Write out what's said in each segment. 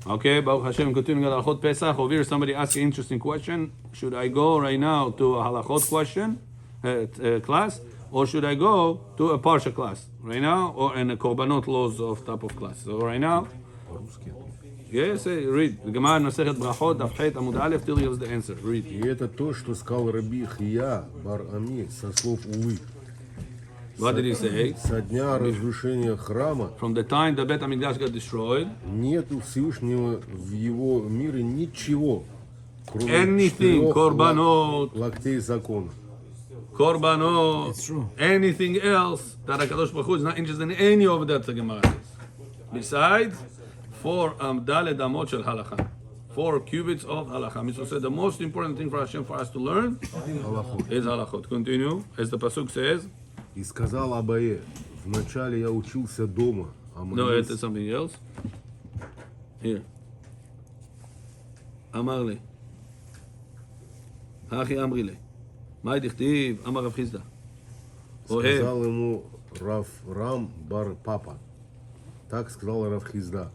Okay, Baruch Hashem, continuing at Halachot Pesach. Over here, somebody asked an interesting question. Should I go right now to a Halachot question class, or should I go to a Parsha class right now, or in a Korbanot laws of type of class? So right now, yes, read. The Gemara Masechet Brachot, Daf Chet Amud Aleph, till here's the answer. Read. И это то, что сказал Раби Хия бар Ами со слов увы. What did he say? Со дня разрушения храма From the time the Bet HaMikdash got destroyed, нету Всевышнего в его мире ничего, кроме anything, 4 Korbanot, локтей закона. Korbanot, anything else that HaKadosh Baruch Hu is not interested in any of that, the Gemara says. Besides, 4 Daled Amot shel Halakha. 4 cubits of Halakha. So said the most important thing for Hashem for us to learn is Halachot. Continue, as the Pasuk says. И сказал Абае, вначале я учился дома, а No, it is something else. Here. אמר לי. האחי אמרי לי. מה דכתיב? אמר רב חיסדא. сказал ему Рав Рам бар Папа. Так сказал Рав Хизда.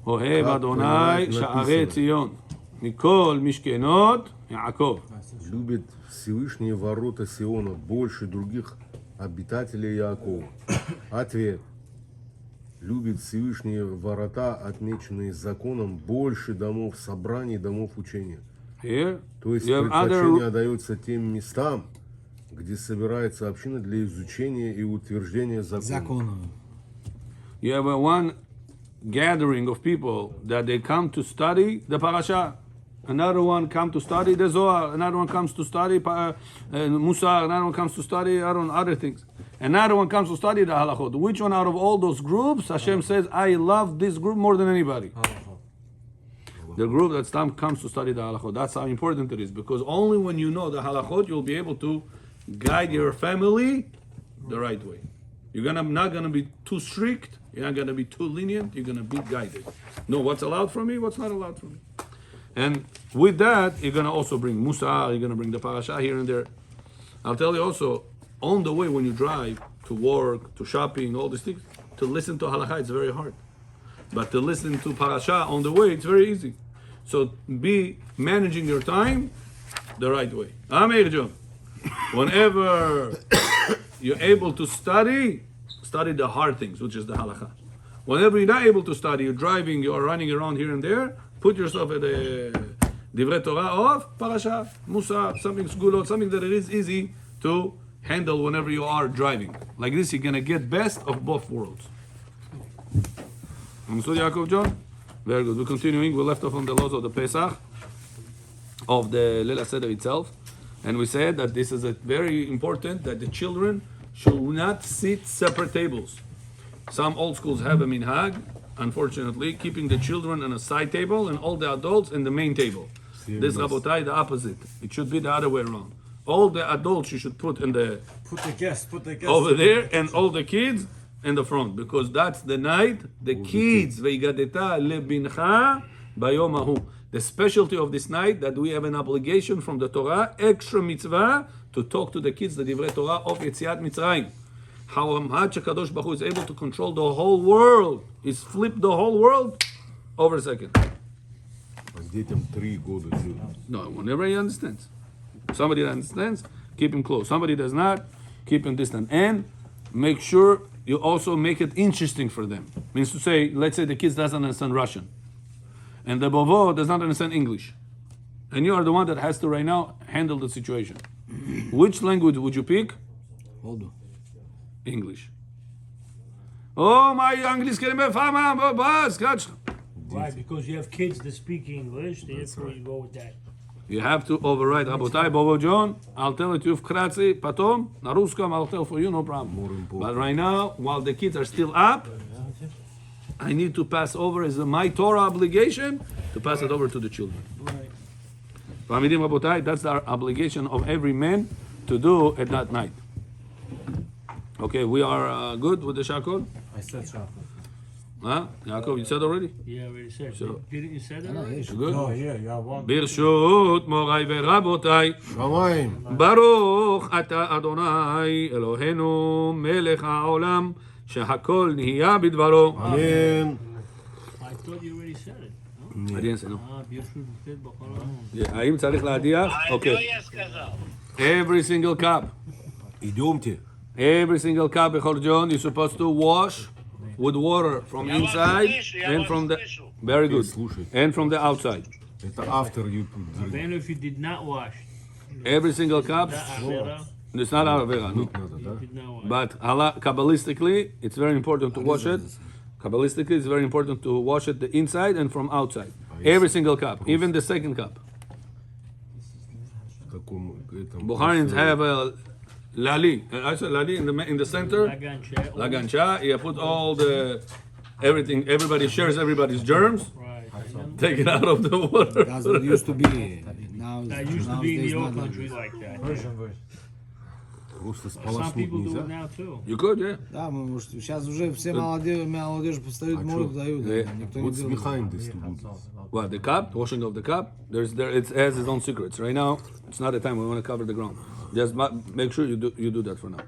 אוהב אדוני שערי ציון. מכל משכנות יעקב. Любит Всевышние ворота Сиона больше других обитателей Якова. Ответ. Любит Всевышние ворота, отмеченные законом, больше домов собраний, домов учения. Here, То есть you have предпочтение other... отдается тем местам, где собирается община для изучения и утверждения закона. You have one gathering of people that they come to study the parasha. Another one comes to study the Zohar. Another one comes to study Musar. Another one comes to study other things. Another one comes to study the Halachot. Which one out of all those groups, Hashem says, I love this group more than anybody? The group that comes to study the Halachot. That's how important it is. Because only when you know the Halachot, you'll be able to guide your family the right way. You're not going to be too strict. You're not going to be too lenient. You're going to be guided. Know what's allowed from me, what's not allowed from me. And with that, you're going to also bring Musar, you're going to bring the parasha here and there. I'll tell you also, on the way when you drive to work, to shopping, all these things, to listen to halakha, it's very hard. But to listen to parasha on the way, it's very easy. So be managing your time the right way. Amir John. Whenever you're able to study the hard things, which is the halakha. Whenever you're not able to study, you're driving, you're running around here and there, put yourself at the Divrei Torah of Parasha, Musar, something Sgulot, something that it is easy to handle whenever you are driving. Like this, you're going to get best of both worlds. Understood, Yaakov John? Very good. We're continuing. We left off on the laws of the Pesach, of the Leil Seder itself. And we said that this is very important, that the children should not sit separate tables. Some old schools have a minhag, unfortunately, keeping the children on a side table and all the adults in the main table. This Rabotai, the opposite. It should be the other way around. All the adults you should put in the guests over there, and all the kids in the front, because that's the night the kids veigadeta lebincha bayom ahu. The specialty of this night that we have an obligation from the Torah, extra mitzvah, to talk to the kids the Divrei Torah of Yetziat Mitzrayim. How much HaKadosh Baruch Hu is able to control the whole world. He's flipped the whole world over a second. Детям 3 года. No, whenever he understands. Somebody that understands, keep him close. Somebody does not, keep him distant. And make sure you also make it interesting for them. Means to say, let's say the kids doesn't understand Russian. And the bovo does not understand English. And you are the one that has to right now handle the situation. Which language would you pick? English. Oh, my English can be Why? Because you have kids that speak English, therefore you go with that. You have to override Rabotai, Bobo John. I'll tell it to you вкратце, потом, на русском, I'll tell for you, no problem. But right now, while the kids are still up, I need to pass over as my Torah obligation to pass it over to the children. Right. Rabotai, that's our obligation of every man to do at that night. Okay, we are good with the shakol? I said shakol. Huh? Yaakov, you said already? Yeah, I already said. So- Didn't you say that? You already? good? No, here, you have one. ברשות מוריי ורבותיי, שמיים. ברוך אתה אדוני אלוהינו מלך העולם שהכל נהיה בדברו. Amen. I thought you already said it. I didn't say no. ברשות מופת בכל העולם. Yeah, האם צריך להדיח? אוקיי. я сказал. Every single cup. Идемте. Every single cup, before John, you're supposed to wash with water from Я вас inside слышу, я and вас from the... слышу. Very good. Слушай. And from the outside. Это after you put the Even if you did not wash, Every single cup, that avera, it's not Avera, no. надо, да? did not wash. But Kabbalistically, it's very important to wash it. Kabbalistically, it's very important to wash it the inside and from outside. Every single cup, even the second cup. В каком этом... Bukharians have a lali. I said lali in the center. Laganche, Lagancha. You put all the everything. Everybody shares everybody's germs. right. Take it out of the water. That's what used to be. Now, That used to be in nowadays the old not like countries this. like that. Просто Some сполоснуть people do it нельзя. now too. You could, yeah. Да, может, сейчас уже все молодежь постают, моют, дают. Yeah. Никто не What's делает. behind this? to do this? What, the cup? Washing of the cup? It has its own secrets. Right now, it's not the time we want to cover the ground. Just make sure you do that for now.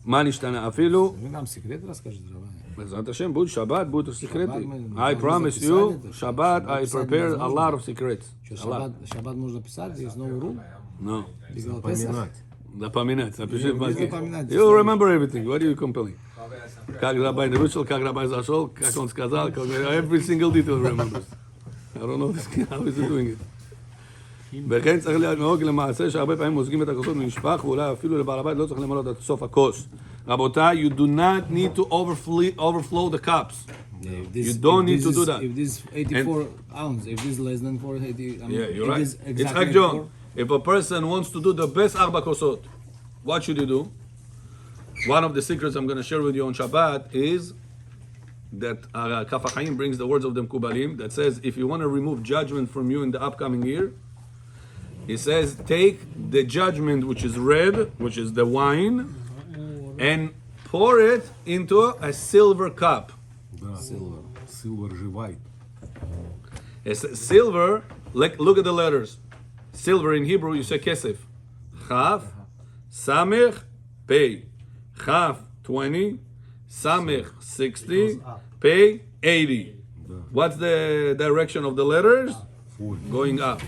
מה נשתנה? אפילו, Вы нам секрет расскажете, Раван? בעזרת השם, будет Shabbat, будет секреты. мы I должны promise записать you, это. Shabbat, I Записать prepared a невозможно. lot of secrets. Что, A lot. шаббат можно писать, есть новый рум? No. Бегал Песах. Поминать. Запоминать, запиши в мозги. запоминать. You remember everything. What are you complaining? Как рабай вышел, как рабай зашел, как он сказал, every single detail remembers. I don't know how is he doing it. וכן צריך לנהוג למעשה שהרבה פעמים מוזגים את הכוסות מנשפך ואולי אפילו לבעל הבית לא צריך למלא את סוף הכוס. רבותיי, you do not need to overflow the cups. You don't need to do that. If this 84 ounce, if this is less than 480, I mean, Yeah, you're if right. this It's exactly like John. 84, If a person wants to do the best arba kosot, what should you do? One of the secrets I'm going to share with you on Shabbat is that Kaf HaChaim brings the words of the Mekubalim that says if you want to remove judgment from you in the upcoming year, he says take the judgment which is red, which is the wine, and pour it into a silver cup. Да. Silver же white. It's silver, look at the letters. Silver in Hebrew, you say kesef. Chaf, samech, pei. Chaf, 20. Samech, 60. Pei, 80. What's the direction of the letters? Going up.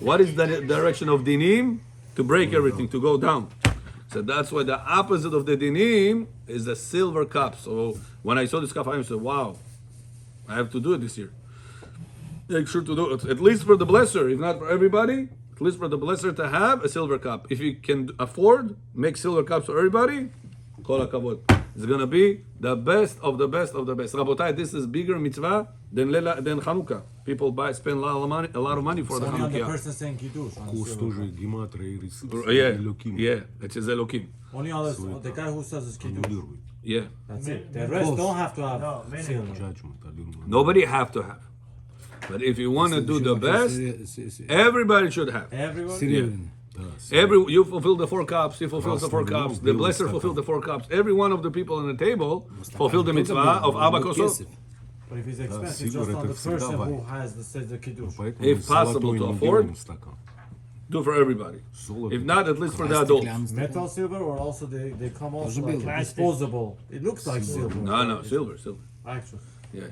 What is the direction of dinim? To break everything, to go down. So that's why the opposite of the dinim is the silver cup. So when I saw this cup, I said, wow, I have to do it this year. Make sure to do it, at least for the blesser, if not for everybody, at least for the blesser to have a silver cup. If you can afford, make silver cups for everybody, kol hakavod. It's going to be the best of the best of the best. Rabotai, this is bigger mitzvah than Chanukah. People spend a lot of money for the Only on the Chanukah. person saying Kiddush. on the Кус silver тоже cup. гематра и риск. Yeah, it is Elokim. Only on the guy who says it's Kiddush. Аннулирует. Yeah. That's it. The rest don't have to have silver. Judgment. аннулирует. Nobody have to have. But if you want to do the best, everybody should have. Everyone? Серебряный. Да, You fulfill the 4 cups, he fulfills the 4 cups, the blesser fulfills the 4 cups. Every one of the people on the table fulfill the mitzvah of Abba Kosot. But if it's expensive, silver just on это the всегда person who white. has the Kiddush. Поэтому If possible золотой to не afford, делаем стакан. Do for everybody. Золото. If not, at least for the adults. Стеклянный стакан. Metal silver or also they come also Тоже like было. disposable. It looks like silver. No, silver. Actually. Yeah.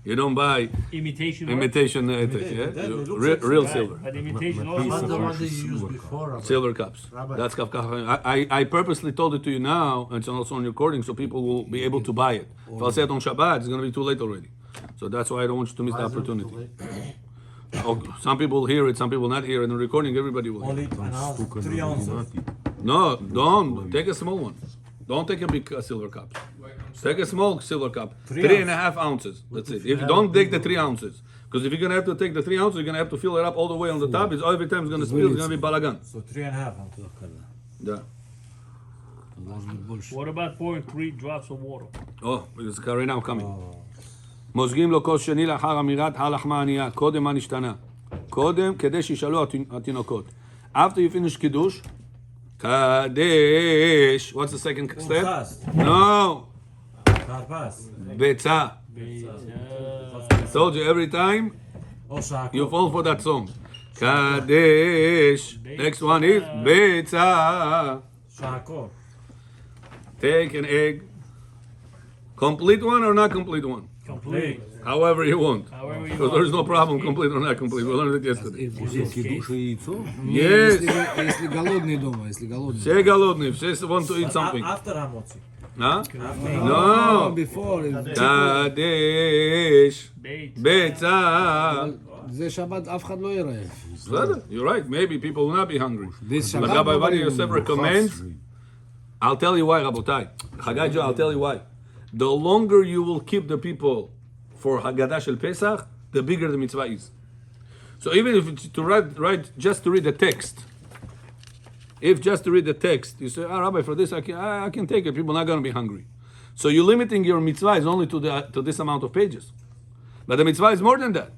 You don't buy Imitation. imitation yeah? that looks like Real silver. silver. But imitation Piece also. of The one fish that is you used silver before. Rabbi. Silver cups. Rabbi. That's kaf. I purposely told it to you now, and it's also on recording, so people will be able to buy it. If I'll say it on Shabbat, it's going to be too late already. So that's why I don't want you to miss the Why is it too opportunity. late? Oh, some people will hear it, some people not hear it. In the recording, everybody will hear Only it. an ounce, Столько 3 надо ounces. гематри. No, don't. Take a small one. Don't take a big silver cup. Take a small silver cup. 3.5 ounces. That's it. If you don't take the 3 ounces. Because if you're going to have to take the 3 ounces, you're going to have to fill it up all the way on the top. It's every time it's going to spill, it's going to be balagan. So 3.5 ounces. Yeah. Должен быть больше. What about pouring 3 drops of water? Oh, it's right now coming. מוזגים לו כוס שני לאחר אמירת הלחמה ענייה. קודם מה נשתנה? קודם כדי שישאלו התינוקות. After you finish קידוש, קדש. What's the second step? Fast. No. Karpas. ביצה. Told you every time Oh, shako. you fall for that song. קדש. Next one is ביצה. Shako. Take an egg. Complete one or not complete one? Complete. However you want. However you Because want. there is no problem, complete or not complete. We learned it yesterday. Кидуш и яйцо? Yes. Если голодный дома, если голодный. Все голодные, все want to eat something. After Hamotzi. Huh? No, No. before. קדש Bait. ביצה. זה שבת, אף אחד לא יראה. בסדר, you're right. Maybe people will not be hungry. This But Shabbat Rabbi Ovadia nobody Yosef will- recommends, I'll tell you why, Rabotai. Chagai Joe, I'll tell you why. The longer you will keep the people for Haggadah Shel Pesach, the bigger the mitzvah is. So even if it's to write just to read the text, if just to read the text, you say, Rabbi, for this I can take it. People are not going to be hungry. So you're limiting your mitzvah is only to this amount of pages. But the mitzvah is more than that.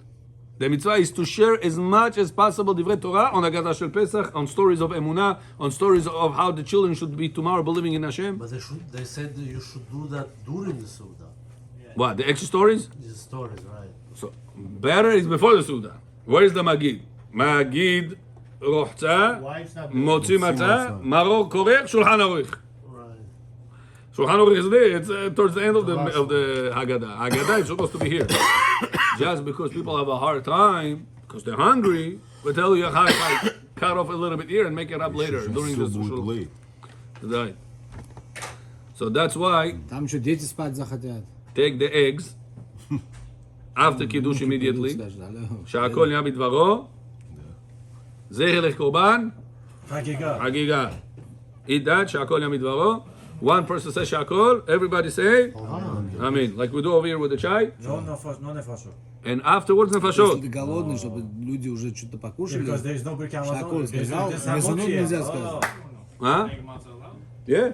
The mitzvah is to share as much as possible Divrei Torah on Haggadah Shel Pesach, on stories of Emunah, on stories of how the children should be tomorrow believing in Hashem. But they said that you should do that during the Suda. What, the extra stories? These stories, right? So, better is before the Suda. Where is the Magid? Magid, Rochza, Motzi Matzah, Maror Korech, Shulchan Aruch. Right. Shulchan Aruch is there. It's towards the end of the Haggadah. Haggadah is supposed to be here. Just because people have a hard time, because they're hungry, we tell you how to cut off a little bit here and make it up later during the Будет Shul. Right. So that's why Там еще дети спать захотят. take the eggs after Kiddush immediately. שהכל נהיה בדברו. זה ילך קורבן. Chagiga. חגיגה. Eat that, שהכל נהיה בדברו. One person says שהכל, everybody say, Amen. Like we do over here with the chai. No nefashot. And afterwards Если נפשות. ты голодный, чтобы люди уже что-то покушали. Because there is no Birkat Шаколь Hamazon. сказал, мезонот нельзя сказать. Huh? Yeah.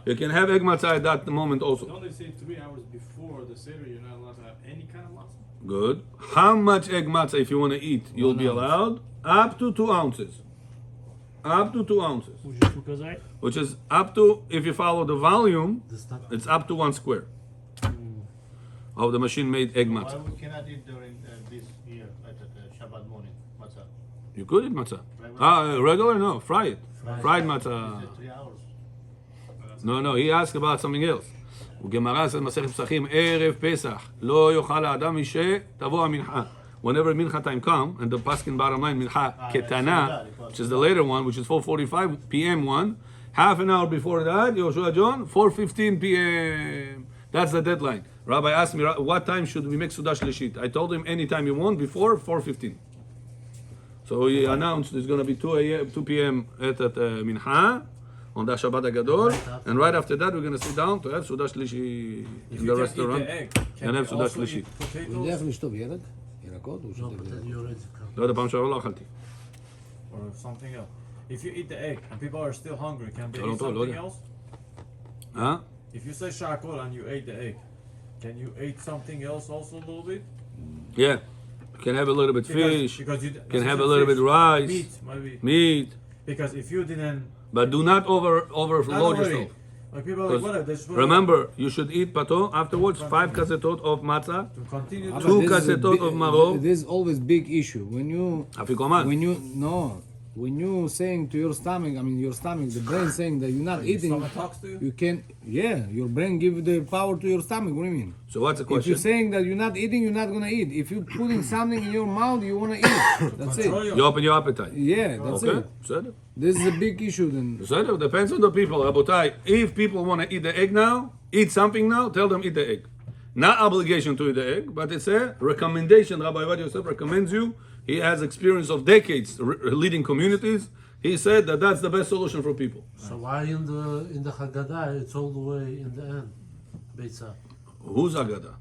You can have egg matzah at that moment also. Don't they say 3 hours before the Seder you're not allowed to have any kind of matzah? Good. How much egg matzah if you want to eat, you'll be allowed? Up to 2 ounces. Up to 2 ounces. Which is Fukazai. Which is up to, if you follow the volume, it's up to 1 square of the machine-made egg Why matzah. we cannot eat during this year at Shabbat morning matzah? You could eat matzah. Regular? No, fry it. Fried matzah. 3 hours. No, he asked about something else. וגמרא says מסכת פסחים, ערב פסח, לא יאכל האדם משתבוא המנחה. Whenever mincha time come, and the paskin bottom line, mincha ketana, which is the later one, which is 4:45 p.m. one, half an hour before that, Yoshua John, 4:15 p.m. That's the deadline. Rabbi asked me, what time should we make Sudash Lishit? I told him anytime you want, before 4:15. So he announced there's going to be 2 p.m. at mincha, on the Shabbat HaGadol, and right after that we're going to sit down to have Sudash Lishi in the restaurant, and have Sudash Lishi. הוא יודע איך לשטוף ירק? ירקות? הוא No, שותה but then ירק. you already come. לא יודע, פעם שעברה לא אכלתי. Or something else. If you eat the egg and people are still hungry, can they I don't eat know, something Lord. else? Huh? If you say shakol and you ate the egg, can you eat something else also a little bit? Yeah. You can have a little bit fish, Because you can have a little bit rice, meat, maybe. meat, Because if you didn't, but do not overload worry. yourself. Like people are like, Because whatever, they just remember, you should eat pato afterwards, 5 kasetot of matzah, to continue But to Two this is a kasetot big- of maror. This is always big issue. When you afikoman. when you saying to your stomach, the brain saying that you're not eating, someone talks to you. you can, your brain give the power to your stomach. What do you mean? So what's the If you're question? saying that you're not eating, you're not gonna eat. If you're putting something in your mouth, you wanna eat. That's Control it. your- You open your appetite. Yeah, that's Okay? it. בסדר. This is a big issue then. בסדר, depends on the people. Rabotai, if people want to eat the egg now, eat something now, tell them eat the egg. Not obligation to eat the egg, but it's a recommendation. Rabbi Ovadia Yosef recommends you. He has experience of decades leading communities. He said that that's the best solution for people. So why in the Haggadah it's all the way in the end? Beitza. Who's Agada?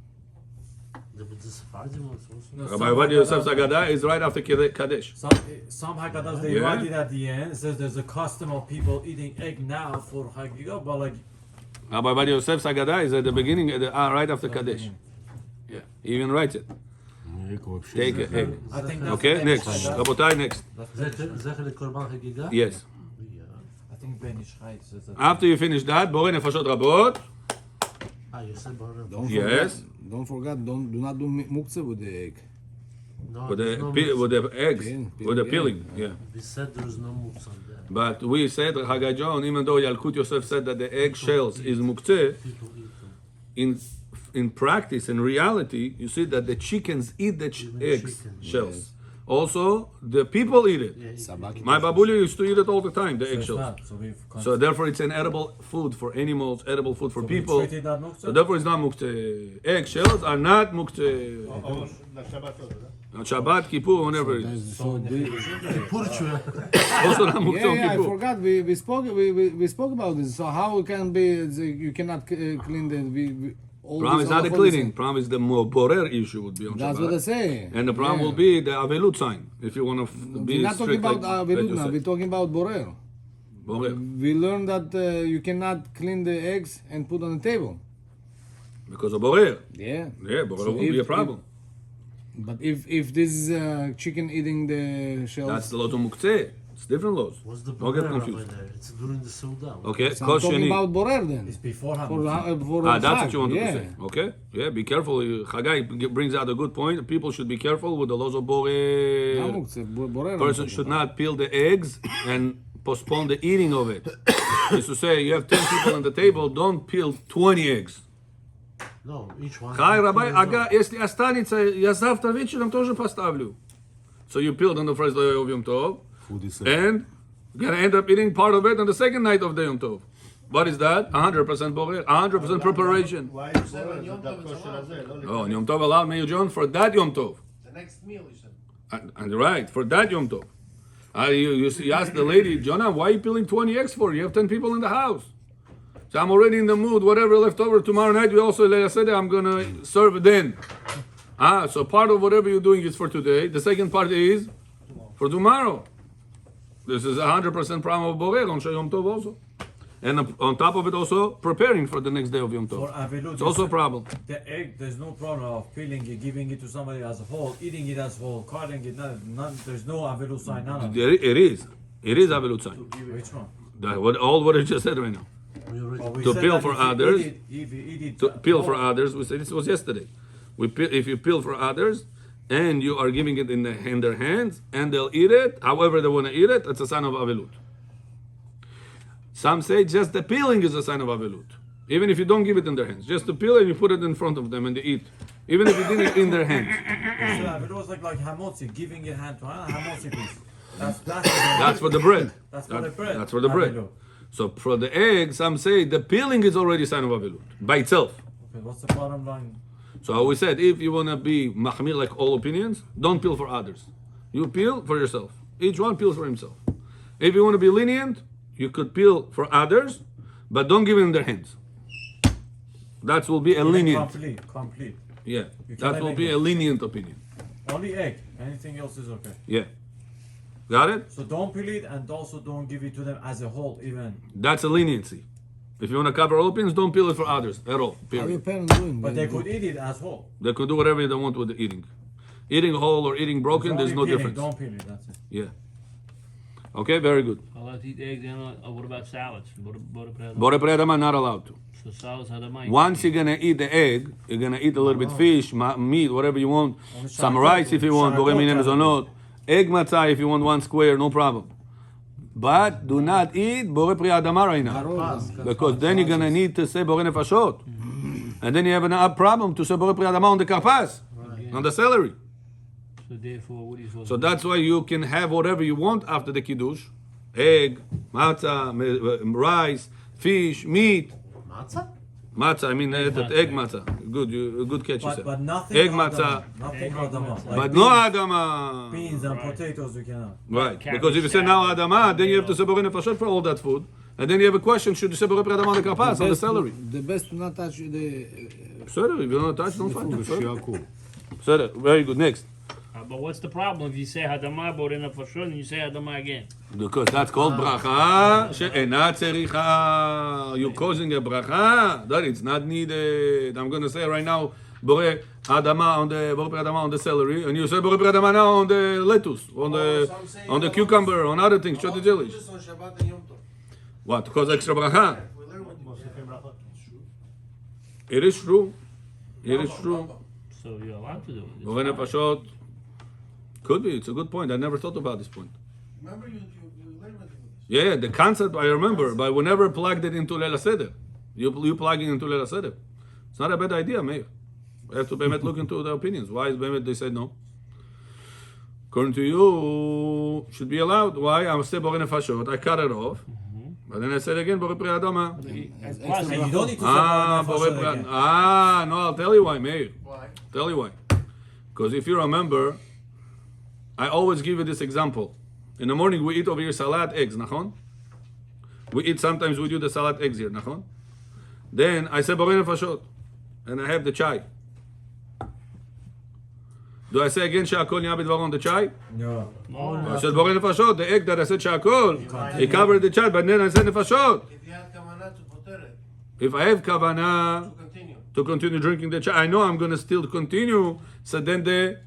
The Sephardim also. No, Rabbi some Ovadia Yosef's Haggadahs- Agada is right after Kadesh. Some Haggadahs they Yeah. write it at the end. It says there's a custom of people eating egg now for Hagigah, but like Rabbi Ovadia Yosef's Agada is at the beginning, right after Kadesh. Yeah, he even writes it. Эк вообще. Take an egg. I think that's Okay, the next. Haggadah. Rabotai, next. Zecher לקורבן חגיגה? Yes. I think Ben Ishchai says that. After you finish that, בורא נפשות רבות. You said Baruch. Don't Yes. forget, don't forget, do not do muktzah with the egg. No, With there's the, no with the eggs, Peeling, with the peeling, peeling, yeah. We said there is no muktzah there. But we said, Chagai John, even though Yalkut Yosef said that the egg shells is muktzeh, People eat them. in in practice, in reality, you see that the chickens eat the eggs, chicken, shells. Also, the people eat it. My babuli used to eat it all the time, the So egg it's shells. not. So we've So therefore, it's an edible food for animals, edible food for we people. treat it not muktzah? So therefore, it's not muktzeh. Egg shells are not muktzeh. לשבת לא, לא? On Shabbat, Kippur, whenever it is. So Also not muktzeh on yeah, I Kippur. forgot. We spoke about this. So how it can be? You cannot clean the. All Problem this is not the halachot cleaning. Problem is the borer issue would be on That's what I Shabbat. say. And the problem Yeah. will be the avelut sign. If you want to be We're not talking strict about like avilut you now. said. We're talking about borer. Borer. We learned that you cannot clean the eggs and put on the table. Because of borer. Yeah. Yeah, borer So will be a if- problem. But if this is chicken eating the shells, That's the law to muktzeh. It's different laws. What's the Don't get Rabbi confused. there? It's during the Suda. Okay, so I'm talking Kosheni. about borer then. It's before For, Hanukkah. for That's Chag, what you wanted yeah. to say. Okay? Yeah, be careful. Chagai brings out a good point. People should be careful with the laws of borer. Namuk, it's a borer. Person should not peel the eggs and postpone the eating of it. Is to say, you have 10 people on the table, don't peel 20 eggs. No, each one. Хай, Rabbi, ага, если останется, я завтра вечером тоже поставлю. So you peeled on the first day of Yom Tov, and you're gonna end up eating part of it on the second night of the Yom Tov. What is that? 100% borer, 100% preparation. Why you say זה דרכו של הזה, לא Oh, Yom Tov allowed me, John, for that Yom Tov. The next meal, you said. And right, for that Yom Tov. You asked the lady, Jonah, why are you peeling 20 eggs for? You have 10 people in the house. So I'm already in the mood. Whatever left over tomorrow night, we also, like I said, I'm gonna serve it then. So part of whatever you're doing is for today. The second part is for tomorrow. This is 100% problem of Borer on Yom Tov also. And on top of it also, preparing for the next day of Yom For Tov. avilut, It's also a problem. the egg, there's no problem of peeling it, giving it to somebody as a whole, eating it as a whole, cutting it. None, there's no avilut sign. None of it. It is. It is Avelut sign. Which one? What I just said right now. Well, we To said peel that for if you others, eat it- if you eat it To peel for whole, others, we said this was yesterday. If you peel for others and you are giving it in their hands and they'll eat it, however they want to eat it, it's a sign of Avelut. Some say just the peeling is a sign of Avelut. Even if you don't give it in their hands, just to peel and you put it in front of them and they eat. Even if you didn't eat in their hands. So avilut was like hamotzi, giving it hand to hand, hamotzi piece. That's for the bread. That's for the bread. That's for the bread. Avilut. So for the egg, some say the peeling is already a sign of Avelut by itself. Okay, what's the bottom line? So we said, if you want to be mahmir like all opinions, don't peel for others. You peel for yourself. Each one peels for himself. If you want to be lenient, you could peel for others, but don't give it in their hands. That will be a lenient. Complete. Yeah, You that cannot will be make a it. lenient opinion. Only egg. Anything else is okay. Yeah. Got it? So don't peel it and also don't give it to them as a whole even. That's a leniency. If you want to cover all opinions, don't peel it for others at all. How your Period. parents doing? But they could eat it as whole. They could do whatever they want with the eating. Eating whole or eating broken, there's Only no peeling, difference. Don't peel it, that's it. Yeah. Okay, very good. Allowed to eat eggs, and what about salads? What Bore Predama not allowed to. So salads had a mind. Once you're gonna eat the egg, you're gonna eat a little bit fish, meat, whatever you want. Only Some shakot, rice if you want, shakot bogey can or not. Egg matzah if you want one square, no problem. But do not eat bore pri adama right now. Because then you're gonna need to say bore nefashot. And then you have a problem to say bore pri adama on the karpas, on the celery. So therefore, what are you supposed So to do? that's why you can have whatever you want after the kiddush. Egg, matzah, rice, fish, meat. Matzah? Matzah, I mean egg matzah. Good catch, you But said. nothing Egg adama. matzah, Nothing adama. Like but no adama. beans and potatoes you cannot. Right, Carrot because if you say now salad, adama, then you have to say borei nefashot for all that food, and then you have a question: should you say borei pri adama on the karpas on the celery? The best to not touch the. Sorry, if you don't touch, don't fight. Sorry, very good. Next, But what's the problem if you say hadama borena for sure and you say hadama again? because that's called bracha she'ena tzericha. You're causing a bracha that it's not needed. I'm going to say right now, borei adama on the borei pri adama on the celery, and you say borei pri adama now on the lettuce, on the cucumber, on other things. Shot the jelly. on Shabbat and Yom Tov. What? To cause extra bracha? We learn what מוסיפים ברכות. It is true. It is true. So you're allowed to do it. Borei nefashot. Could be. It's a good point. I never thought about this point. Remember, you learn what Yeah, the concept I remember, but we never plugged it into Leila Seder. You plugging into Leila Seder. It's not a bad idea, Meir. We have to באמת look into the opinions. Why is באמת they said no? According to you, should be allowed. Why? I'm still borei nefashot. I cut it off. But then I said again, borei pri adama. And you don't need to Borei pri again. no, I'll tell you why, Meir. Why? Tell you why. Because if you remember, I always give you this example. In the morning we eat over here salad eggs, nachon? We eat, sometimes we do the salad eggs here, nachon? Then I say borei nefashot. And I have the chai. Do I say again שהכל נהיה בדברו on the chai? No. I said borei nefashot, the egg that I said שהכל, he covered the chai, but then I said nefashot. If you have kavanah to poter it, If I have kavanah to continue. to continue drinking the chai, I know I'm going to still continue. So then the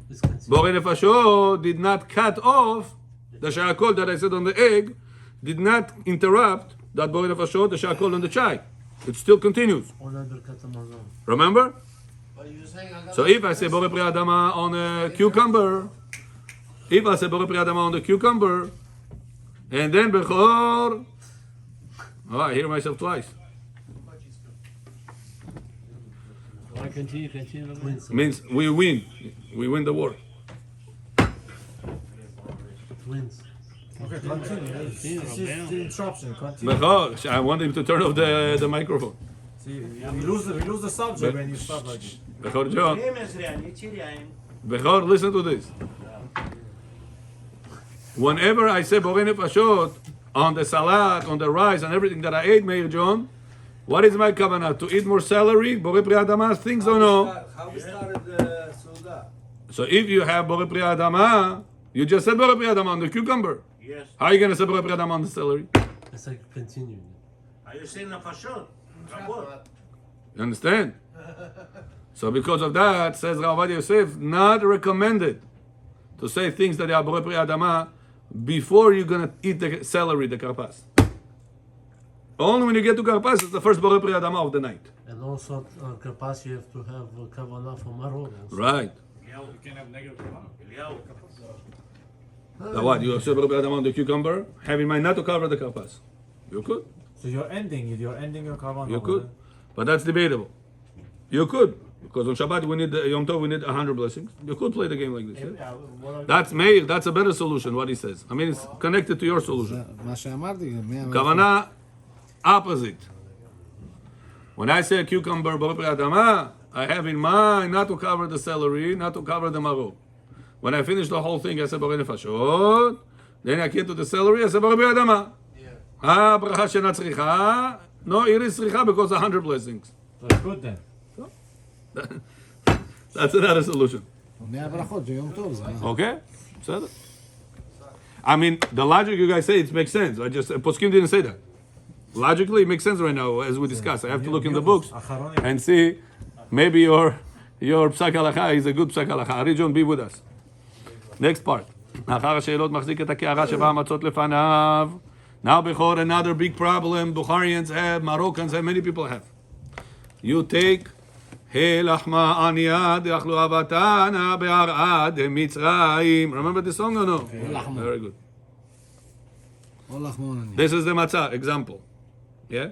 It's considered. borei nefashot did not cut off the שהכל that I said on the egg, did not interrupt that borei nefashot, the שהכל on the chai. It still continues. Ona birkat hamazon. Remember? But you're saying I got So if I say borei pri adama on a cucumber, if I say borei pri adama on the cucumber, and then bechor, oh, I hear myself twice. Why continue? Twins. Means we win the war. Twins. Okay, continue. This is the interruption. Continue. Bechor, I want him to turn off the microphone. See, we lose the subject when you start like this. Bechor John, Yechiriayim. Bechor, listen to this. Whenever I say borei nefashot on the salad, on the rice, and everything that I ate, Meir John, what is my kavanah? To eat more celery, borei pri adama, things or no? How we started the Suda? So if you have borei pri adama, you just said borei pri adama on the cucumber. Yes. How are you going to say borei pri adama on the celery? It's like continuing. Are you saying nefashot? Rabot. You understand? So because of that, says Rav Ovadia Yosef, not recommended to say things that are borei pri adama before you're going to eat the celery, the karpas. Only when you get to karpas, it's the first borei pri adama of the night. And also, kapas, you have to have kavanah for maror. also. Right. You can have negative kavanah. Eliyahu. Now what? You say borei pri adama on the cucumber, have in mind not to cover the karpas. You could. So you're ending your kavanah. You could. But that's debatable. You could. Because on Shabbat we need Yom Tov, we need 100 blessings. You could play the game like this. That's Meir, that's a better solution, what he says. I mean, it's connected to your solution. מה שאמרתי, Kavanah, opposite. When I say cucumber, borei pri adama, I have in mind not to cover the celery, not to cover the maror. When I finish the whole thing, I say borei nefashot. Then I get to the celery, I say borei pri adama. Bracha shena tzricha. No, it is tzricha because 100 blessings. That's good then. That's another solution. 100 ברכות, זה יום טוב, זה Okay? בסדר. I mean, the logic you guys say, it makes sense. I just, Poskim didn't say that. Logically, it makes sense right now, as we discussed. I have to look in the books and see, maybe your psak halacha is a good psak halacha. Arijon, be with us. Next part. אחר השאלות מחזיק את הקערה שבה המצות לפניו. Now, before another big problem, Bukharians have, Moroccans have, many people have. You take לחמה עניה דאכלו אבתנה בערעה דמצרים. Remember this song or no? Very good. This is the matzah example. Yeah?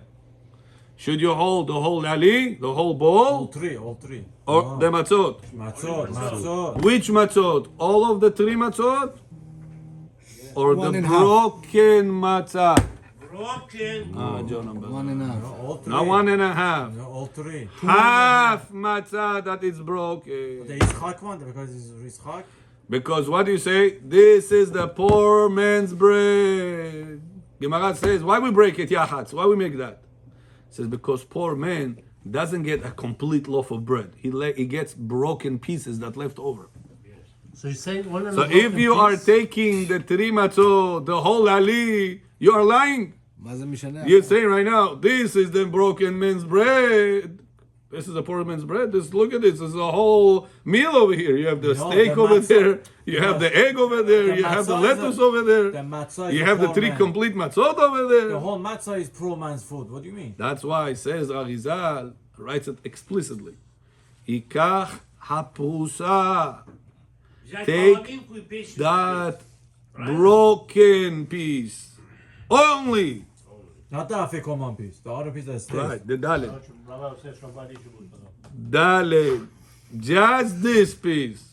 Should you hold the whole lali, the whole All bowl, three. or the matzot? Matzot. Which matzot? All of the three matzot? Or One the and a half. broken matzah? Broken. John number. 1.5. All three. Now 1.5. All three. Half matzah that is broken. The Yitzchak one because it's Yitzchak. Because what do you say? This is the poor man's bread. Gemara says, why we break it, Yachatz? Why we make that? It says, because poor man doesn't get a complete loaf of bread. He gets broken pieces that left over. So you're saying one and So a half if you are piece? taking the three matzot, the whole ali, you are lying. מה זה משנה? You're saying right now, this is the broken man's bread. This is a poor man's bread. Look at this. This is a whole meal over here. You have the No, steak the over matzah- there. You have the egg over there. the You have the matzah is lettuce a- over there. the matzah is You a have the poor three man. complete matzot over there. The whole matzah is poor man's food. What do you mean? That's why it says Arizal writes it explicitly. Ikach haprusa. Take that broken piece. Only. Not the afikoman piece. The other piece that stays. Right, the dalet. Rabbi says Shabbat Yishubut. Dalet. Just this piece.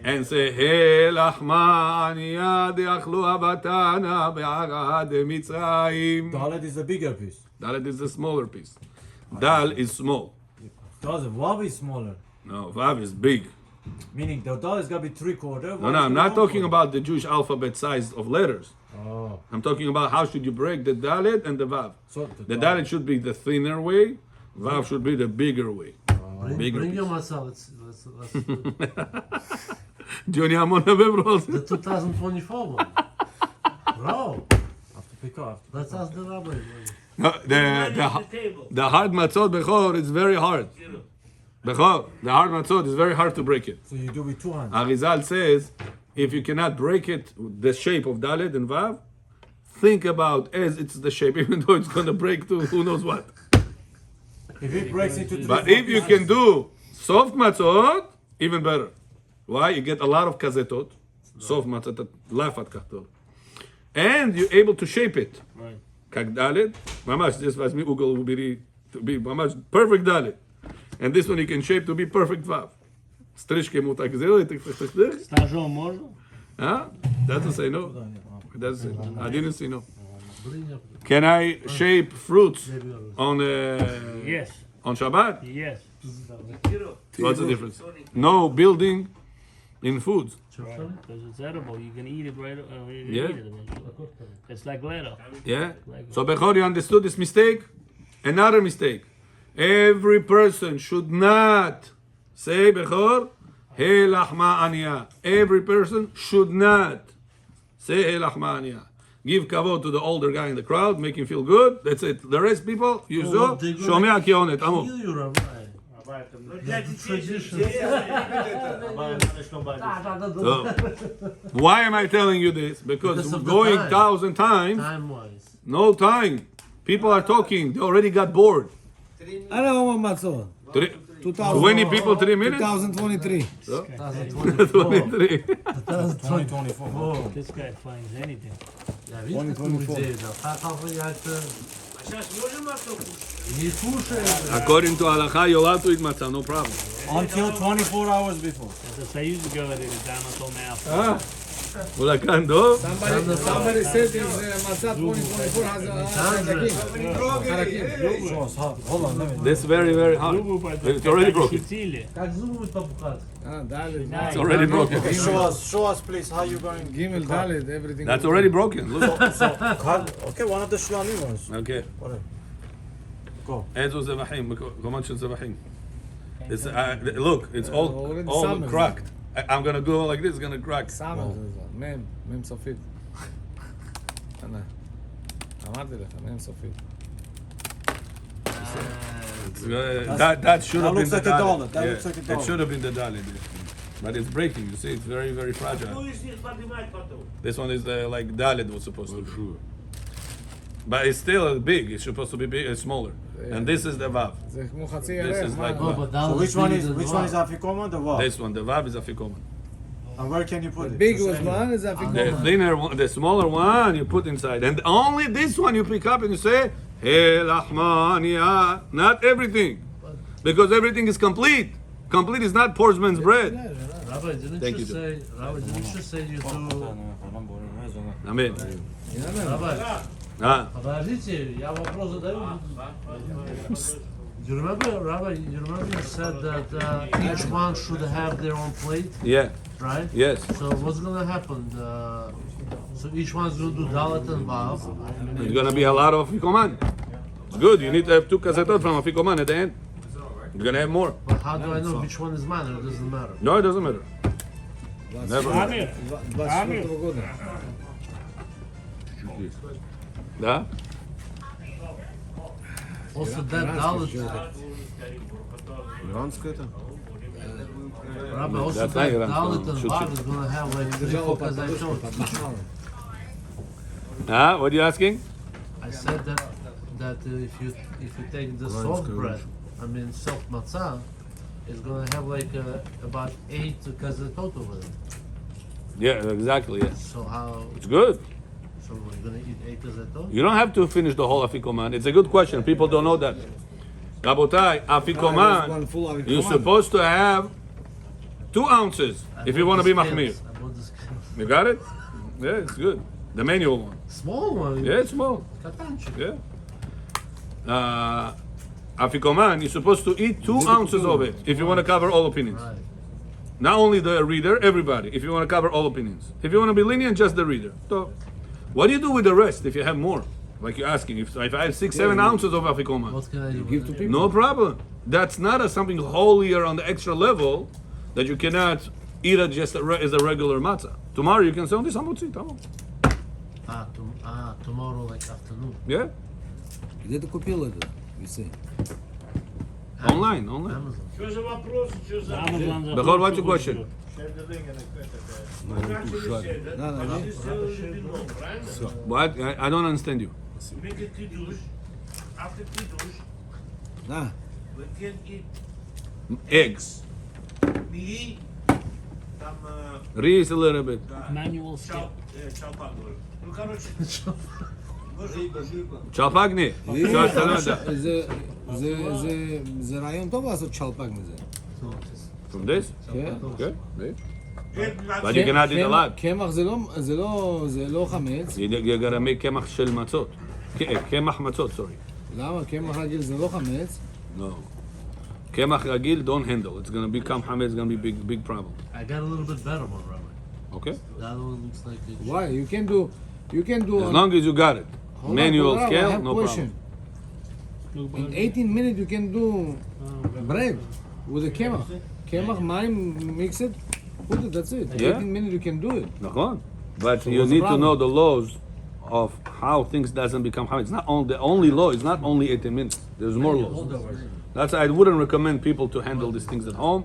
And say, Hey, Lachma Aniya de'achlu abatana be'arad Mitzrayim. Dalet is the bigger piece. Dalet is the smaller piece. Dal is small. Doesn't. Vav is smaller. No, Vav is big. Meaning the Dal is gonna be 3/4. No, I'm not talking about the Jewish alphabet size of letters. Oh. I'm talking about how should you break the Dalet and the Vav. So The Dalet should be the thinner way. Vav should be the bigger way. Bigger Bring your piece. matzah. Let's Johnny Amon Bros. the 2024 one. Bro, have to pick up. let's ask the rabbi. No, the hard matzot bechor is very hard. Bechor, the hard matzot is very hard to break it. So you do with 2 hands. Arizal says, if you cannot break it, the shape of Dalet and Vav, think about as it's the shape, even though it's going to break to who knows what. If it breaks into 3, But if you can do soft matzot, even better. Why? You get a lot of kazetot, soft matzot, lafat kachtor. And you're able to shape it. Right. Kak Dalet, mamash, this was me ugel to be mamash perfect Dalet. And this one you can shape to be perfect Vav. Strishke mu tak zelo, Стажом можно? Huh? Doesn't say no. It doesn't say no. I didn't say no. Bring your Can I shape fruits on Yes. on Shabbat? Yes. What's the difference? No building in foods. Because it's edible. You can eat it right. You can Yeah. eat it eventually. It's like leather. Yeah. So Bechor, you understood this mistake? Another mistake. Every person should not say Bechor, Hey Lachma Aniya. Every person should not say Hey Lachma Aniya. Give kavod to the older guy in the crowd, make him feel good. That's it. The rest people, you saw, Shomea Kionet, Amo. kill you, rabbi. Tradition. So, why am I telling you this? Because Because of the going time. 1,000 times, Time-wise. no time. People are talking. They already got bored. I don't want matzot. 20 people, 3 minutes? 2023. 23. 2024. This guy finds anything. Ja, видите, как мы делаем? Как я это... Не слушаем. According to Halachah, you're allowed to eat matzah, no problem. Until 24 hours before. I used to go at it down until now. Well, כאן, לא? Somebody said this matzah 2024 has harakim. Show us how. Hold on, let me. That's very, very hard. It's already broken. Как зубы будет попухать? It's already broken. Show us, please, how you going. Gimel, Dalet, everything. That's already broken. Look. Okay, one of the shlamim ones. Okay. Whatever. Go. איזו זבחים, מקומות של זבחים. Look, it's all summer. cracked. I'm gonna go like this, it's gonna crack. מם סופית. אמרתי לך, מם סופית. That should have been looks the like a dalet. dollar. That Yeah, looks like a It dollar. should have been the dalet. But it's breaking, you see, it's very, very fragile. This one is like dalet was supposed to be. But it's still big, it's supposed to be big, smaller. And this is the vav. זה כמו חצי This ירח. is like No, vav. but that So was which one bigger is than afikoman? The what? This one, the vav is afikoman. And where can you put it? Big Just was anywhere. one, is The afikoman. thinner one, the smaller one, you put inside. And only this one you pick up and you say, Hey, Lachmania. Not everything. Because everything is complete. Complete is not poor man's bread. Rabbi, didn't Thank you you, say? Rabbi, didn't you say you do? Amen. Rabbi, Ah. подождите, я вопрос задаю. Do you remember, Rabbi? You remember you said that each one should have their own plate, Yeah. right? Yes. So what's gonna happen? So each one's gonna do dalet and vav. There's gonna be a lot of afikoman. It's good. You need to have 2 kasetot from afikoman at the end. You're gonna have more. But how do I know which one is mine? Or it doesn't matter. No, it doesn't matter. Never. Amir. 24 года. Да? Also that dalet, Иранское это? Rabbi, also That's that not dalet and Should vav is gonna have like 3-4 kazayot. Ah, what are you asking? I said that if you take the soft bread, I mean soft matzah, it's gonna have like about 8 kazatot over it. Yeah, exactly. Yeah. So how? It's good. So we're gonna eat 8 zetot? You don't have to finish the whole afikoman. It's a good question. People don't know that. Rabotai, one afikoman, full afikoman. you're supposed to have 2 ounces if you want to be mahmir. I bought the scales. You got it? Yeah, it's good. The manual one. Small one. Yeah, it's small. Katanchik. Yeah. Afikoman, you're supposed to eat 2 ounces of it if you want to cover all opinions. Right. Not only the reader, everybody. If you want to cover all opinions. If you want to be lenient, just the reader. So, what do you do with the rest if you have more? Like you're asking, if I have 6, 7 ounces of afikoman, What can I do? Give to people. no problem. That's not something holier on the extra level that you cannot eat it just as a regular matzah. Tomorrow you can say, this hamotzi, tamam. Tomorrow, like afternoon. Yeah, Где ты купил это? You say. online. Amazon. Что за вопрос, что за... Amazon Бехор, what's your question? Они сделали вино, правильно? What? I don't understand you. Make a kiddush. After kiddush, На. we can eat Eggs. meat, там Reese a little bit. Manual skill. чалпак, говорю. Ну, короче, צ'לפגני. זה רעיון טוב לעשות צ'לפק מזה. From this? כן. Okay. But you cannot eat a lot. קמח זה לא חמץ. You gotta make קמח של מצות. קמח מצות, sorry. למה? קמח רגיל זה לא חמץ. No. קמח רגיל, don't handle. It's gonna become חמץ, it's gonna be big problem. I got a little bit better one, Rabbi. Okay? The other one looks like it. Why? You can do As long as you got it. Manual I scale, have no question. problem. In 18 minutes you can do bread with a kemach. Kemach, mayim, mix it, put it, that's it. Yeah. 18 minutes you can do it. נכון. But So you what's the need to problem? know the laws of how things doesn't become haram. It's not only the only law is not only 18 minutes. There's more laws. That's why I wouldn't recommend people to handle these things at home.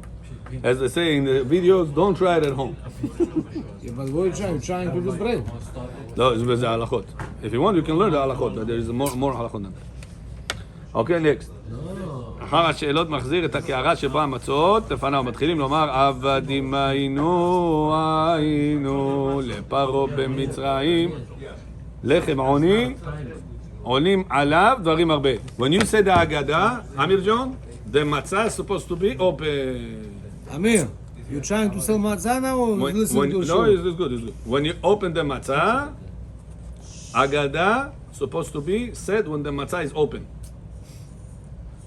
As they say in the videos, don't try it at home. Yeah, but what are you trying? You're trying to do bread. No, it's with the halachot. If you want, you can learn the halachot, but there is more halachot than that. Okay, next. אחר השאלות מחזיר את הקערה שבה המצות, לפניו מתחילים לומר עבדים היינו לפרעה במצרים, לחם עוני, עולים עליו דברים הרבה. When you say the Haggadah, Amir John, the matzah is supposed to be open. Amir, you're trying to sell matzah now or listen to a show? No, it's good, it's good. When you open the matzah, Haggadah supposed to be said when the matzah is open.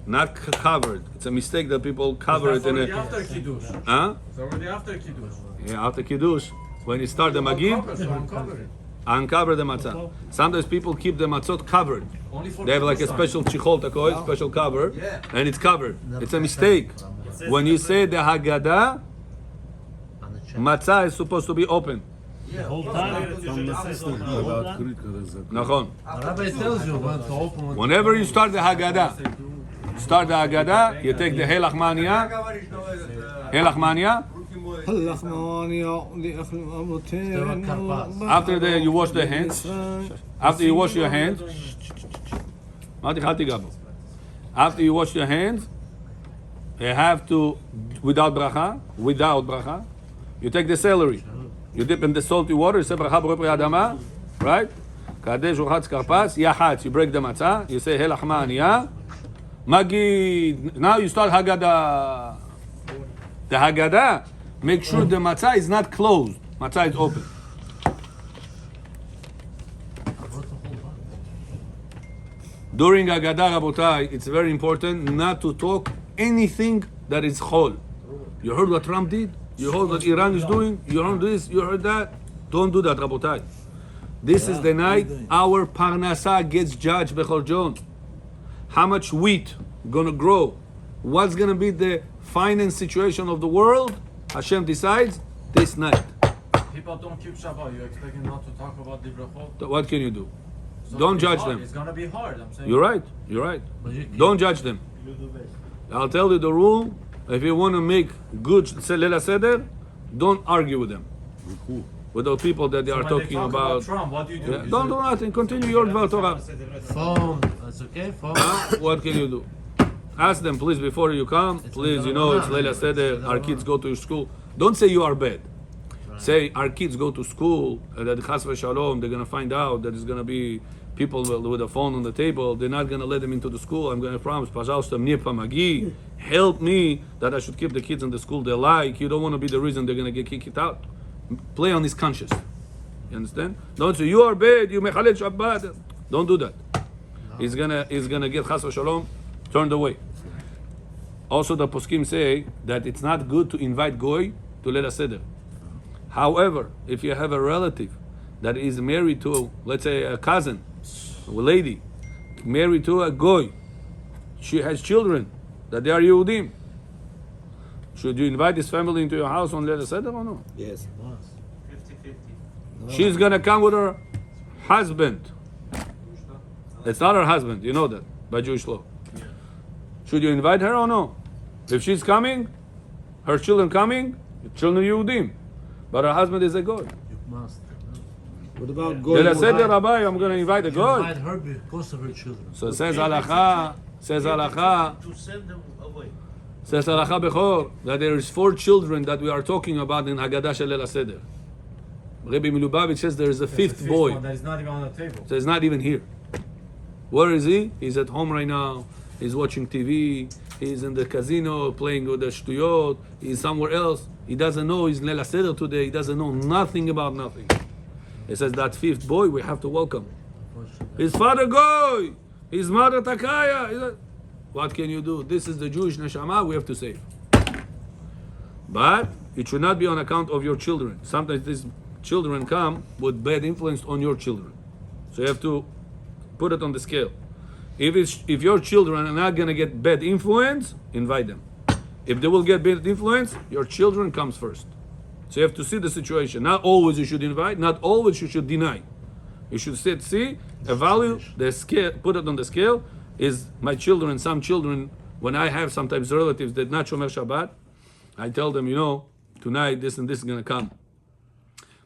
Not covered. It's a mistake that people cover it in a... After Kiddush. Huh? It's already after Kiddush. Yeah, after Kiddush. When you start the Magid, uncover the matzah. Sometimes people keep the matzot covered. Only for They have like a special chichol takoy, special cover, and it's covered. It's a mistake. When you say the Haggadah, matzah is supposed to be open. Whole time. נכון. Rabbi tells you when to open one. Whenever you start the Haggadah, you take the Helach Mania. Helach Mania. After that, you wash the hands. After you wash your hands. After you wash your hands, you have to, without bracha, you take the celery. You dip in the salty water, you say bracha borei pri adama, right? Kadesh urchatz karpas, yahatz, you break the matzah, you say helach ma'aniya, magid. Now you start Haggadah. The Haggadah, make sure the matzah is not closed, matzah is open. During Haggadah, Rabotai, it's very important not to talk anything that is chol. You heard what Trump did? You heard what Iran is doing? You heard this? You heard that? Don't do that, Rabotai. This is the night our parnasa gets judged, Bechor John. How much wheat gonna grow? What's gonna be the finance situation of the world? Hashem decides this night. People don't keep Shabbat. You're expecting not to talk about the brachot? So what can you do? So Don't it's judge hard. them. It's gonna be hard. I'm saying. You're right. You're right. But you Don't judge them. I'll tell you the rule. If you want to make good Leila Seder, don't argue with them. With those people that they So are when talking they talk about. Trump, what do you do? Yeah, You don't say- do nothing. Continue your Dvar Torah. phone. That's okay. Phone. What can you do? Ask them, please, before you come. Please, you know it's Leila Seder. Our kids go to your school. Don't say you are bad. say our kids go to school, that chas v'shalom, they're gonna find out that there's gonna be people with a phone on the table. They're not gonna let them into the school. I'm gonna promise, pожалуйста, мне помоги, help me that I should keep the kids in the school they like. You don't want to be the reason they're gonna get kicked out. Play on his conscience. You understand? Don't say you are bad. You mechalel Shabbat. Don't do that. He's gonna get chas v'shalom turned away. Also, the poskim say that it's not good to invite goy to Leil HaSeder. However, if you have a relative that is married to, let's say, a cousin, a lady, married to a goy, she has children that they are Yehudim. Should you invite this family into your house on Leil HaSeder or no? Yes. 50-50. She's gonna come with her husband. It's not her husband, you know that by Jewish law. Should you invite her or no? If she's coming, her children coming, children Yehudim, but her husband is a goy. You must. What about Leil going? HaSeder, Rabbi, I'm gonna invite a You goy. invite her because of her children. So says halacha, To send them away. says halacha bechor, that there is 4 children that we are talking about in Haggadah shel Leil HaSeder. Rabbi Milubavitch says there is a There's a 5th boy. one that is not even on the table. So he's not even here. Where is he? He's at home right now. He's watching TV. He's in the casino playing with the shtuyot. He's somewhere else. He doesn't know he's in Leil HaSeder today. He doesn't know nothing about nothing. He says that 5th boy we have to welcome. His father goy. His mother takaya. What can you do? This is the Jewish neshama we have to save. But it should not be on account of your children. Sometimes these children come with bad influence on your children. So you have to put it on the scale. If your children are not going to get bad influence, invite them. If they will get bad influence, your children comes first. So you have to see the situation. Not always you should invite, not always you should deny. You should see, evaluate the scale, put it on the scale. Is my children, some children, when I have sometimes relatives that not Shomer Shabbat, I tell them, you know, tonight this and this is going to come.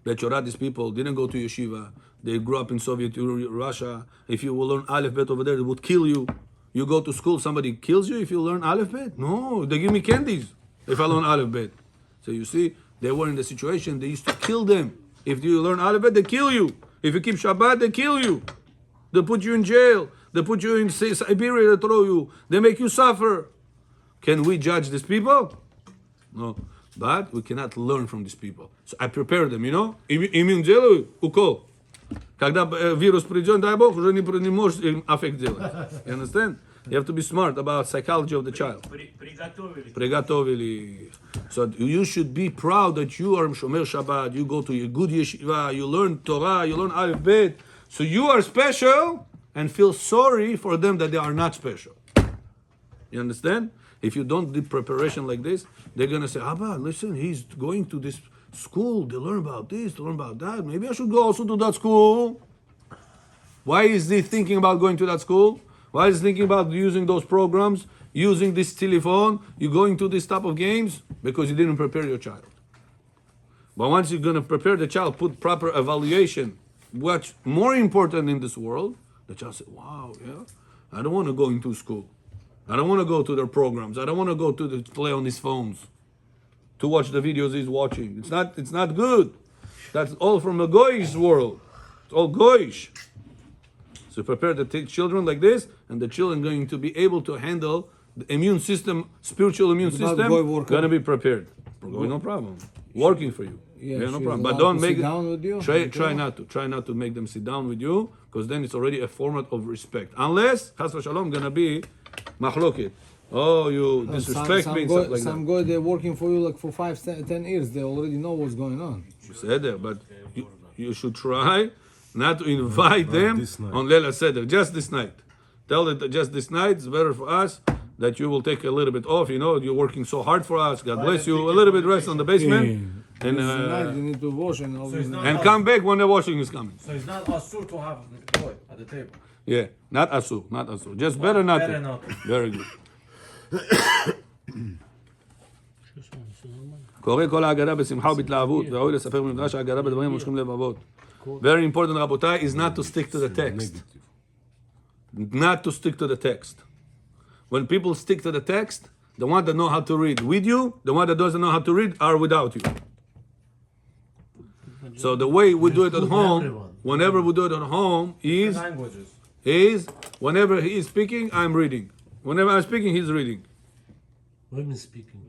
Bet these people didn't go to yeshiva. They grew up in Soviet Russia. If you will learn Aleph Bet over there, they would kill you. You go to school, somebody kills you if you learn Aleph Bet? No, they give me candies if I learn Aleph Bet. So you see, they were in the situation, they used to kill them. If you learn Aleph Bet, they kill you. If you keep Shabbat, they kill you. They put you in jail. They put you in Siberia, they throw you. They make you suffer. Can we judge these people? No. But we cannot learn from these people. So I prepare them, you know? Им делаю укол. Когда вирус придет, дай Бог, уже не можешь им аффект делать. You understand? You have to be smart about psychology of the child. Приготовили. So you should be proud that you are Shomer Shabbat, you go to a good yeshiva, you learn Torah, you learn Aleph Bet. So you are special and feel sorry for them that they are not special. You understand? If you don't do preparation like this, they're going to say, Abba, listen, he's going to this school, they learn about this, to learn about that. Maybe I should go also to that school. Why is he thinking about going to that school? Why is he thinking about using those programs, using this telephone, you going to this type of games? Because you didn't prepare your child. But once you're going to prepare the child, put proper evaluation, what's more important in this world, the child said, wow, yeah, I don't want to go into school. I don't want to go to their programs. I don't want to go to the play on his phones to watch the videos he's watching. It's not good. That's all from a goyish world. It's all goyish. So prepare the children like this, and the children going to be able to handle the immune system, spiritual immune system, going to be prepared. No problem. Working for you. Yeah, no she's problem. But allowed don't to make sit down with you? try not to make them sit down with you, because then it's already a format of respect. Unless Chas v'Shalom gonna be machloket. Oh, you disrespect me and stuff like some that. guy they're working for you like for 5-10 years. They already know what's going on. You said that, but you should try not to invite them this night. on Leil HaSeder, just this night. Tell them that just this night, it's better for us that you will take a little bit off. You know, you're working so hard for us. God bless you. A little bit rest on the basement. And Tonight you need to wash and all So it's this. not and come back when the washing is coming. So it's not asur to have a boy at the table. Yeah, not asur. Just better not Better to. not to. Very good. קורא כל ההגדה בשמחה ובהתלהבות, וראוי לספר במדרש ההגדה בדברים המושכים לבבות. Very important, רבותיי, is not to stick to the text. Not to stick to the text. When people stick to the text, the one that know how to read with you, the one that doesn't know how to read are without you. So the way we do it at Include home, everyone. whenever we do it at home, Languages. is whenever he is speaking, I'm reading. Whenever I'm speaking, he's reading. Women speaking.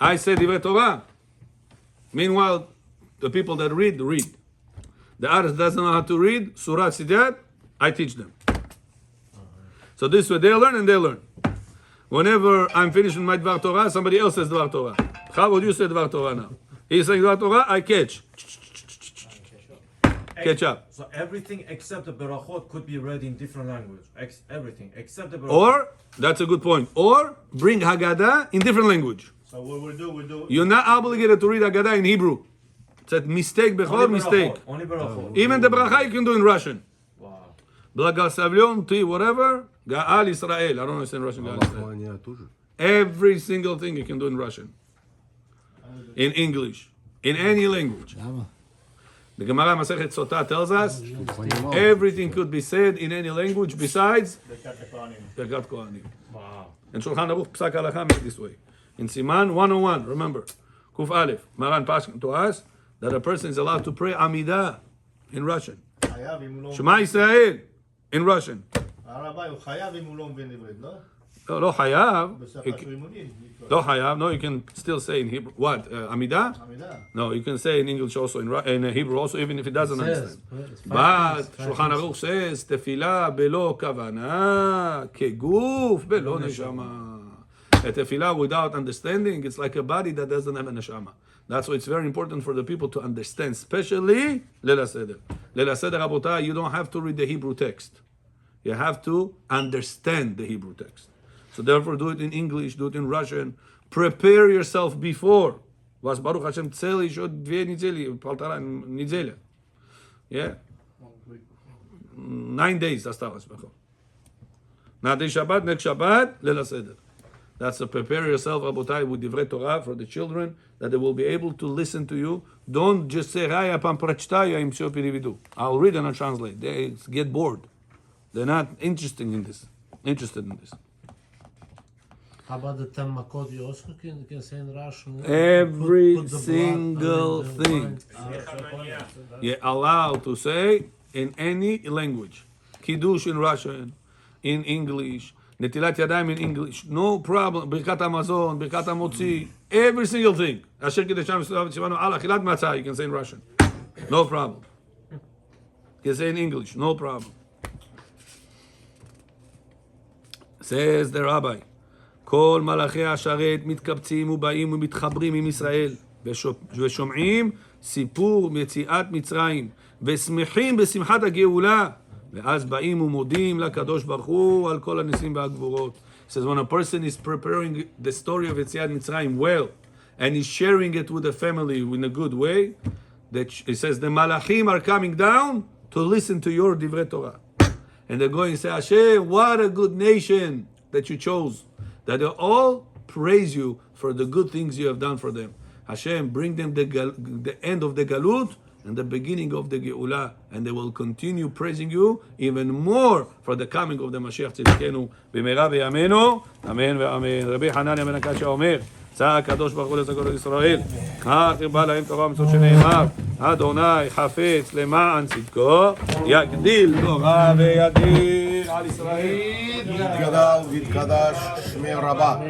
I say Divrei Torah. Meanwhile, the people that read. The others doesn't know how to read, Surah Sidat, I teach them. So this way they learn and they learn. Whenever I'm finishing my Dvar Torah, somebody else says Dvar Torah. How would you say Dvar Torah now? He's saying Dvar Torah, I catch. Catch up. So everything except the Berachot could be read in different language. Everything except the Berachot. Or, that's a good point, or bring Haggadah in different language. So what we do. You're not obligated to read Haggadah in Hebrew. It's a mistake, bechor mistake. Only Berachot. Even the bracha you can do in Russian. Wow. Blagasavlion, Ti, whatever. Ga'al Israel. I don't understand Russian. Ga'al Israel. Лохмания тоже. Every single thing you can do in Russian. In English. In any language. למה? The Gemara Masechet Sotah tells us everything could be said in any language besides Birkat Kohanim. Wow. And Shulchan Aruch Psak Halacha made this way. In Siman 101, remember, Kuf Aleph, Maran Paskin to us that a person is allowed to pray Amidah in Russian. חייב אם הוא לא... Shema Yisrael in Russian. הרבי הוא חייב אם הוא לא מבין עברית, לא? No, לא חייב. בשפה שהוא אימוני. לא חייב. No, you can still say in Hebrew. What? Amidah? עמידה. No, you can say in English also, in Hebrew also, even if it doesn't Says, understand. it's But five Shulchan things. Aruch says, תפילה בלא כוונה, כגוף בלא נשמה. A tefillah without understanding, it's like a body that doesn't have a neshama. That's why it's very important for the people to understand, especially Leil HaSeder. Leil HaSeder, Rabotai, you don't have to read the Hebrew text. You have to understand the Hebrew text. So therefore, do it in English, do it in Russian. Prepare yourself before. Was Baruch Hashem tzeli shod dve nizeli, paltara nizelia. Yeah? 9 days, осталось. Nadi Shabbat, next Shabbat, Leil HaSeder. That's to prepare yourself, Rabotai, with Divrei Torah for the children, that they will be able to listen to you. Don't just say, Raya pam prachtayo im sho pirividu. I'll read and I'll translate. They get bored. They're not interested in this. How about the 10 makot you also can say in Russian? Every Put the blood, single the thing. wine. You're allowed to say in any language. Kiddush in Russian, in English, Netilat Yadayim in English, no problem. Birkat Hamazon, Birkat Hamotzi, every single thing. Asher Kiddusham Shivanu Al Achilat Matzah, you can say in Russian. No problem. You can say in English, no problem. Says the rabbi, כל מלאכי השרת מתקבצים ובאים ומתחברים עם ישראל ושומעים סיפור מיציאת מצרים ושמחים בשמחת הגאולה ואז באים ומודים לקדוש ברוך הוא על כל הניסים והגבורות. It says when a person is preparing the story of יציאת מצרים well and is sharing it with the family in a good way, that it says the malachim are coming down to listen to your divrei Torah. And they're going to say, Hashem, what a good nation that you chose. That they all praise you for the good things you have done for them. Hashem, bring them the end of the galut and the beginning of the Geulah, and they will continue praising you even more for the coming of the Mashiach Tzidkenu b'meira b'yameinu. Amen ve'amen. Rabbi Hanania ben Akasha omer, צא הקדוש ברוך הוא לזכור ישראל, כך הרבה להם תורה ומצוות שנאמר, אדוני חפץ למען צדקו, יגדיל תורה ויגדיל על ישראל. יתגדל ויתקדש שמי רבה.